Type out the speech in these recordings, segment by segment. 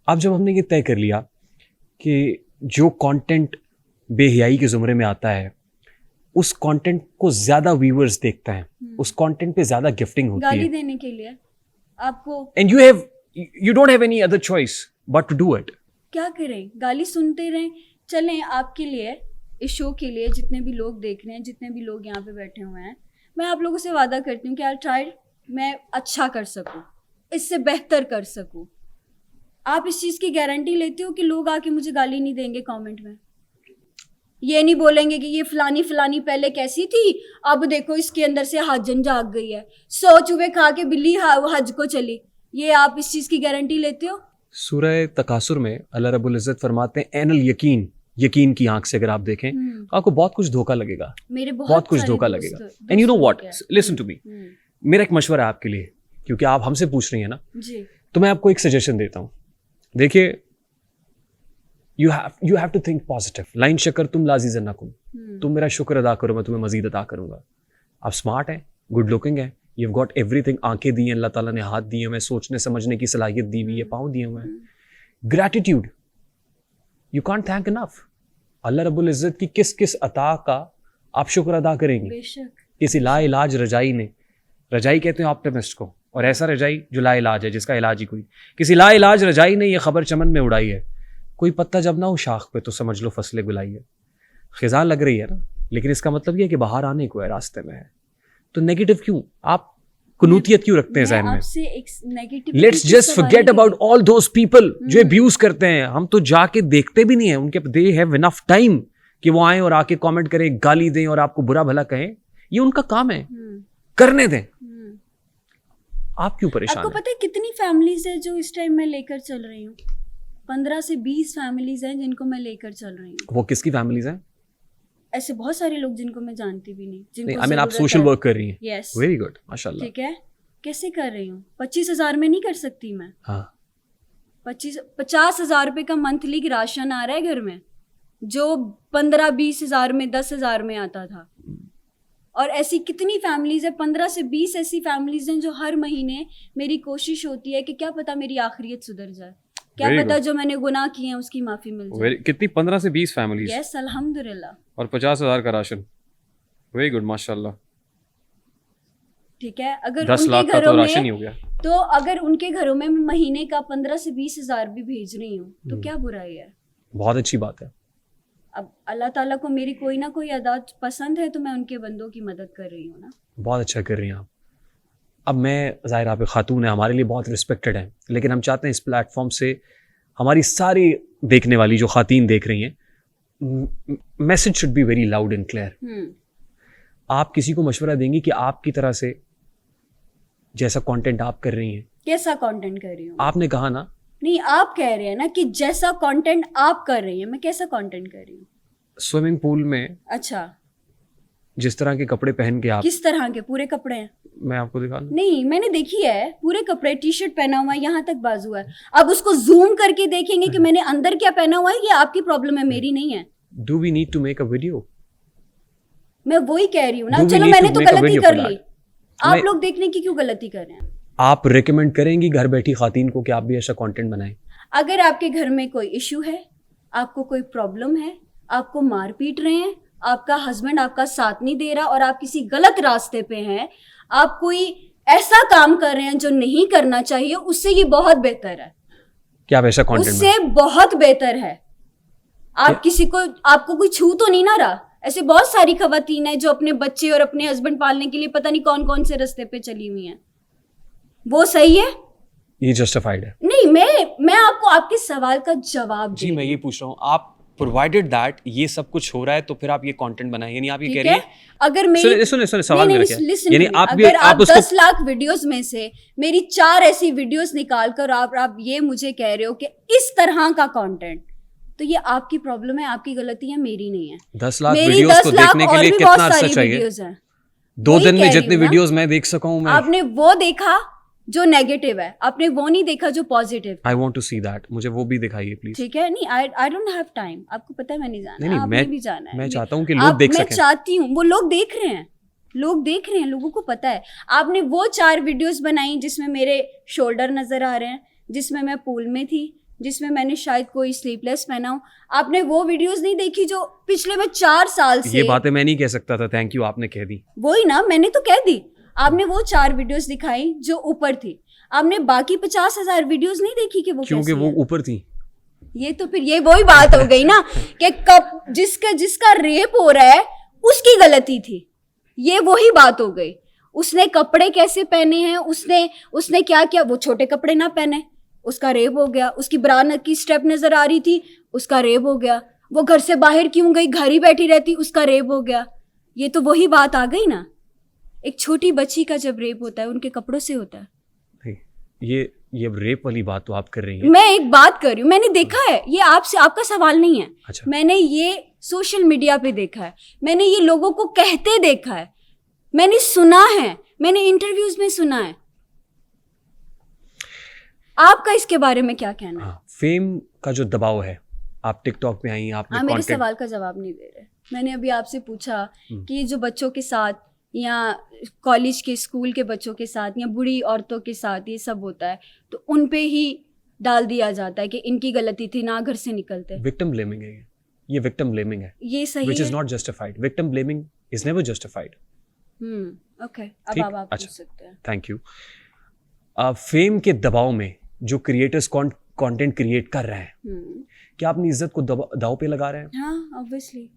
अब जब हमने ये तय कर लिया कि जो कंटेंट बेहयाई के ज़ुमरे में आता है उस कंटेंट को ज़्यादा व्यूअर्स देखते हैं, उस कंटेंट पे ज़्यादा गिफ्टिंग होती गाली है, देने के लिए आपको and you don't have any other choice but to do it. क्या करें, गाली सुनते रहें। चलें, आपके लिए, इस शो के लिए जितने भी लोग देख रहे हैं, जितने भी लोग यहाँ पे बैठे हुए हैं, मैं आप लोगों से वादा करती हूँ कि आई ट्राई, मैं अच्छा कर सकूँ, इससे बेहतर कर सकूँ। आप इस चीज़ की गारंटी लेते हो कि लोग आके मुझे गाली नहीं देंगे कमेंट में? ये नहीं बोलेंगे कि ये फलानी फलानी पहले कैसी थी, अब देखो इसके अंदर से हजन जाग गई है, 100 चूहे खा के बिल्ली हज को चली। ये आप इस चीज़ की गारंटी लेते हो? सूरह तकासुर में अल्लाह रब्बुल इज़्ज़त फरमाते हैं एनल यकीन, यकीन की आंख से अगर आप देखें आपको बहुत कुछ धोखा लगेगा, मेरे बहुत कुछ धोखा लगेगा। And you know what, listen to me, मेरा एक मशवरा है आपके लिए, क्योंकि आप हमसे पूछ रही हैं ना जी, तो मैं आपको एक सजेशन देता हूँ। देखिए, you have to think positive. लाइन शकर तुम लाजीज़ नकुम, तुम मेरा शुक्र अदा करो मैं तुम्हें मजीद अदा करूंगा। आप स्मार्ट हैं, गुड लुकिंग है, यू हैव गॉट एवरीथिंग, आंखें दी हैं अल्लाह ताला ने, हाथ दिए हुए हैं, सोचने समझने की सलाहियत दी हुई है, पाँव दिए हुए हैं, gratitude you can't thank enough. अल्लाह रब्बुल इज़्ज़त की किस किस अता का आप शुक्र अदा करेंगे? बेशक। किसी लाइलाज रजाई ने, रजाई कहते हैं ऑप्टिमिस्ट को, और ऐसा रजाई जो लाइलाज है, जिसका इलाज ही कोई, किसी लाइलाज रजाई ने ये खबर चमन में उड़ाई है, कोई पत्ता जब ना हो शाख पे तो समझ लो फसलें गुलाई है। खिज़ां लग रही है ना, लेकिन इसका मतलब ये है कि बाहर आने को है, रास्ते में है। तो नेगेटिव क्यों, आप कुनूतियत क्यों रखते हैं ज़हन में? आपसे एक negative, let's just forget about all those people जो अब्यूज करते हैं। हम तो जाके देखते भी नहीं है, उनके दे हैव इनफ टाइम कि वो आए और आके कमेंट करें, गाली दें और आपको बुरा भला कहें, ये उनका काम है, करने दें। आप क्यों परेशान आपको हैं? पता है कितनी फैमिलीज है जो इस टाइम मैं लेकर चल रही हूँ? 15 से 20 फैमिलीज हैं जिनको मैं लेकर चल रही हूँ। वो किसकी फैमिलीज हैं? ऐसे बहुत सारे लोग जिनको मैं जानती भी नहीं, जिनको आई मीन आप सोशल वर्क कर रही हैं? यस, वेरी गुड, माशाल्लाह। ठीक है। कैसे कर रही हूँ? 25,000 में नहीं कर सकती मैं। हाँ, 50,000 रुपए का मंथली राशन आ रहा है घर में, जो 15-20 हजार में, 10,000 में आता था। और ऐसी कितनी फैमिलीज है, 15 से 20 ऐसी फैमिलीज हैं जो हर महीने मेरी कोशिश होती है कि क्या पता मेरी आखिरियत सुधर जाए, क्या Very पता good. जो मैंने गुनाह किए हैं उसकी माफी मिल जाए। कितनी? 15 से 20 फैमिलीज? यस, अल्हम्दुलिल्लाह। और 50,000 का राशन, वेरी गुड, माशाल्लाह। ठीक है, अगर 10 उनके लाख का घरों तो में, राशन ही हो गया। तो अगर उनके घरों में मैं महीने का 15 से 20 हजार भी भेज रही हूँ तो क्या बुराई है? बहुत अच्छी बात है। अब अल्लाह ताला को मेरी कोई ना कोई अदा पसंद है तो मैं उनके बंदों की मदद कर रही हूँ ना। बहुत अच्छा कर रही हैं आप। अब मैं, ज़ाहिर आप एक खातून है, हमारे लिए बहुत रिस्पेक्टेड है, लेकिन हम चाहते हैं इस प्लेटफॉर्म से हमारी सारी देखने वाली जो खातीन देख रही हैं, message should be very loud and clear. आप किसी को मशवरा देंगी कि आपकी तरह से जैसा कंटेंट आप कर रही हैं? कैसा कंटेंट कर रही हूँ? आपने कहा ना, नहीं, आप कह रहे हैं ना कि जैसा कंटेंट आप कर रही हैं, मैं कैसा कंटेंट कर रही हूँ? स्विमिंग पूल में अच्छा, जिस तरह के कपड़े पहन के आप, किस तरह के? पूरे कपड़े हैं? मैं आपको दिखा दूं? नहीं, मैंने देखी है, पूरे कपड़े, टी शर्ट पहना हुआ है, यहाँ तक बाजू है। अब उसको जूम करके देखेंगे कि मैंने अंदर क्या पहना हुआ है, ये आपकी प्रॉब्लम है, मेरी नहीं है। Do we need to make a video? मैं वही कह रही हूँ ना। Do we चलो, need मैंने to तो make a गलती video कर for ली, that? आप मैं- लोग देखने की क्यों गलती कर रहे हैं? आप रिकमेंड करेंगी घर बैठी खातीन को कि आप भी ऐसा कंटेंट बनाएं? अगर आपके घर में कोई इश्यू है, आपको कोई प्रॉब्लम है, आपको मार पीट रहे हैं, आपका हस्बैंड आपका साथ नहीं दे रहा और आप किसी गलत रास्ते पे हैं, आप कोई ऐसा काम कर रहे हैं जो नहीं करना चाहिए, उससे ये बहुत बेहतर है। क्या आप ऐसा कंटेंट उससे बहुत बेहतर है। आप किसी को, आपको कोई छू तो नहीं ना रहा? ऐसे बहुत सारी खवातीन हैं जो अपने बच्चे और अपने हस्बैंड पालने के लिए पता नहीं कौन कौन से रास्ते पे चली हुई हैं। वो सही है? ये जस्टिफाइड है? नहीं, मैं आपको आपके सवाल का जवाब जी, मैं ये पूछ रहा हूँ, आप प्रोवाइडेड दैट ये सब कुछ हो रहा है तो फिर आप ये कंटेंट बनाएं, यानी आप ये कह रही हैं? अगर मेरी, सुने सवाल मेरा क्या है? यानी आप भी, अगर आप उसको 10 लाख वीडियोस में से मेरी 4 ऐसी वीडियोस निकाल कर आप ये मुझे कह रहे हो कि इस तरह का कंटेंट, तो ये आपकी प्रॉब्लम है, आपकी गलती है, मेरी नहीं है। 10 लाख मेरी वीडियोस 10 को लाख देखने के और लिए भी कितना बहुत अरसा सारी चाहिए? वीडियोस हैं। 2 वही दिन में कह रही जितनी हूँ ना। वीडियोस मैं देख सका हूं मैं। आपने वो देखा जो नेगेटिव है, आपने वो नहीं देखा जो positive. I want to see that, मुझे वो भी दिखाइए प्लीज। ठीक है, नहीं, आई डोंट हैव टाइम, आपको पता है मैं नहीं जाना, नहीं, आपने भी जाना है। मैं चाहता हूं कि लोग देख मैं सकें। चाहती हूँ, वो लोग देख रहे हैं, लोगों को पता है। आपने वो 4 वीडियोस बनाई जिसमें मेरे शोल्डर नजर आ रहे हैं, जिसमें मैं पूल में थी, जिसमें मैंने शायद कोई स्लीपलेस पहना हो। आपने वो वीडियोस नहीं देखी जो पिछले में 4 साल से। ये बातें मैं नहीं कह सकता था, थैंक यू, आपने कह दी। वही ना, मैंने तो कह दी। आपने वो 4 वीडियोस दिखाई जो ऊपर थी, आपने बाकी 50,000 वीडियोस नहीं देखी कि वो क्योंकि कैसी वो है। ऊपर थी। ये तो फिर ये वही बात हो गई ना कि कब जिसका रेप हो रहा है उसकी गलती थी, ये वही बात हो गई। उसने कपड़े कैसे पहने हैं, उसने क्या किया, वो छोटे कपड़े ना पहने, उसका रेप हो गया। उसकी ब्रा की स्टेप नजर आ रही थी, उसका रेप हो गया। वो घर से बाहर क्यों गई, घर ही बैठी रहती, उसका रेप हो गया। ये तो वही बात आ गई ना। एक छोटी बच्ची का जब रेप होता है उनके कपड़ों से होता है। नहीं, ये रेप वाली बात तो आप कर रही हैं। मैं एक बात कर रही हूँ, मैंने देखा है, ये आपसे आपका सवाल नहीं है। अच्छा। मैंने ये सोशल मीडिया पे देखा है, मैंने ये लोगों को कहते देखा है, मैंने सुना है, मैंने इंटरव्यूज में सुना है। आपका इसके बारे में क्या कहना है? हाँ, फेम का जो दबाव है, आप टिकटॉक पे आई, आपने मेरे कंटेंट। सवाल का जवाब नहीं दे रहे। मैंने अभी आपसे पूछा कि ये जो बच्चों के साथ या कॉलेज के स्कूल के बच्चों के साथ या बूढ़ी औरतों के साथ ये सब होता है, तो उन पे ही डाल दिया जाता है कि इनकी गलती थी, ना घर से निकलते। विक्टिम ब्लेमिंग है ये विक्टिम ब्लेमिंग है, ये सही which है? is not justified. Victim blaming is never justified. Okay, अब ठीक, आप अच्छा। पूछ सकते हैं। Thank you. फेम के दबाव में जो क्रिएटर्स कंटेंट क्रिएट कर रहे हैं, क्या अपनी इज्जत को दाव पे लगा रहे हैं? हाँ, ऑब्वियसली।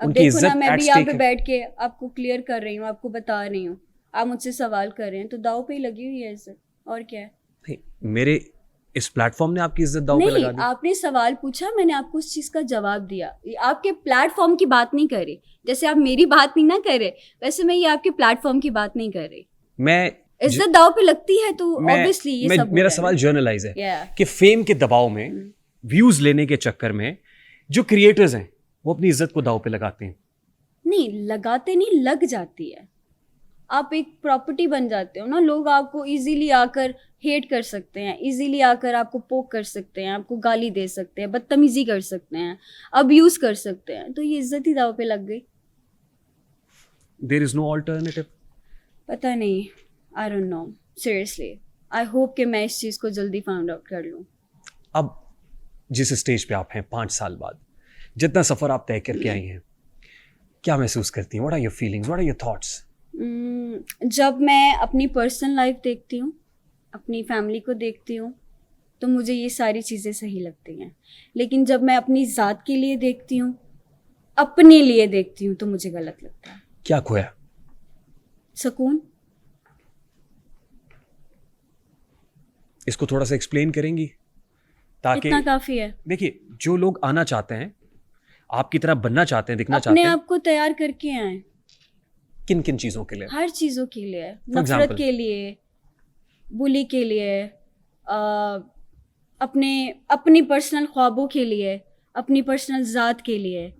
अब उनकी देखो ना, इज्जत मैं at भी यहाँ stake पे है। बैठ के आपको क्लियर कर रही हूँ, आपको बता रही हूँ, आप मुझसे सवाल कर रहे हैं, तो दाव पे ही लगी हुई है इज्जत, और क्या है? नहीं, मेरे इस प्लेटफॉर्म ने आपकी इज्जत दाव पे नहीं, लगा दी। आपने सवाल पूछा, मैंने आपको उस चीज का जवाब दिया। ये आपके प्लेटफॉर्म की बात नहीं कर रही, जैसे आप मेरी बात नहीं ना कर रहे, वैसे मैं ये आपके प्लेटफॉर्म की बात नहीं कर रही। मैं इज्जत दाव पे लगती है तो मैं- ऑब्वियसली ये मैं- सब मेरा होता है सवाल ना। जर्नलाइज है Yeah. कि फेम के दबाव में, व्यूज लेने के चक्कर में जो क्रिएटर्स हैं वो अपनी इज्जत को दाव पे लगाते हैं। नहीं, लगाते नहीं, लग जाती है। आप एक प्रॉपर्टी बन जाते हो ना, लोग आपको इजीली आकर हेट कर सकते हैं, इजीली आकर आपको पोक कर सकते हैं, आपको गाली दे सकते हैं, बदतमीजी कर सकते हैं, अब्यूज कर सकते हैं, तो ये इज्जत ही दाव पे लग गई। There is no alternative. पता नहीं, I don't know, seriously. I hope कि मैं इस चीज़ को जल्दी फाइंड आउट कर लूँ। अब जिस स्टेज पे आप हैं 5 साल बाद, जितना सफर आप तय करके आई हैं, क्या महसूस करती हैं? What are your feelings, what are your thoughts? जब मैं अपनी पर्सनल लाइफ देखती हूँ, अपनी फैमिली को देखती हूँ, तो मुझे ये सारी चीज़ें सही लगती हैं। लेकिन जब मैं अपनी ज़ात के लिए देखती हूँ, अपने लिए देखती हूँ, तो मुझे गलत लगता है। क्या खोया? सुकून। इसको थोड़ा सा एक्सप्लेन करेंगी ताकि इतना काफ़ी है। देखिए, जो लोग आना चाहते हैं, आपकी तरह बनना चाहते हैं, दिखना अपने चाहते हैं, आप को तैयार करके आए, किन किन चीज़ों के लिए? हर चीज़ों के लिए, For नफरत example? के लिए, बुली के लिए, अपने अपनी पर्सनल ख्वाबों के लिए, अपनी पर्सनल ज़ात के लिए,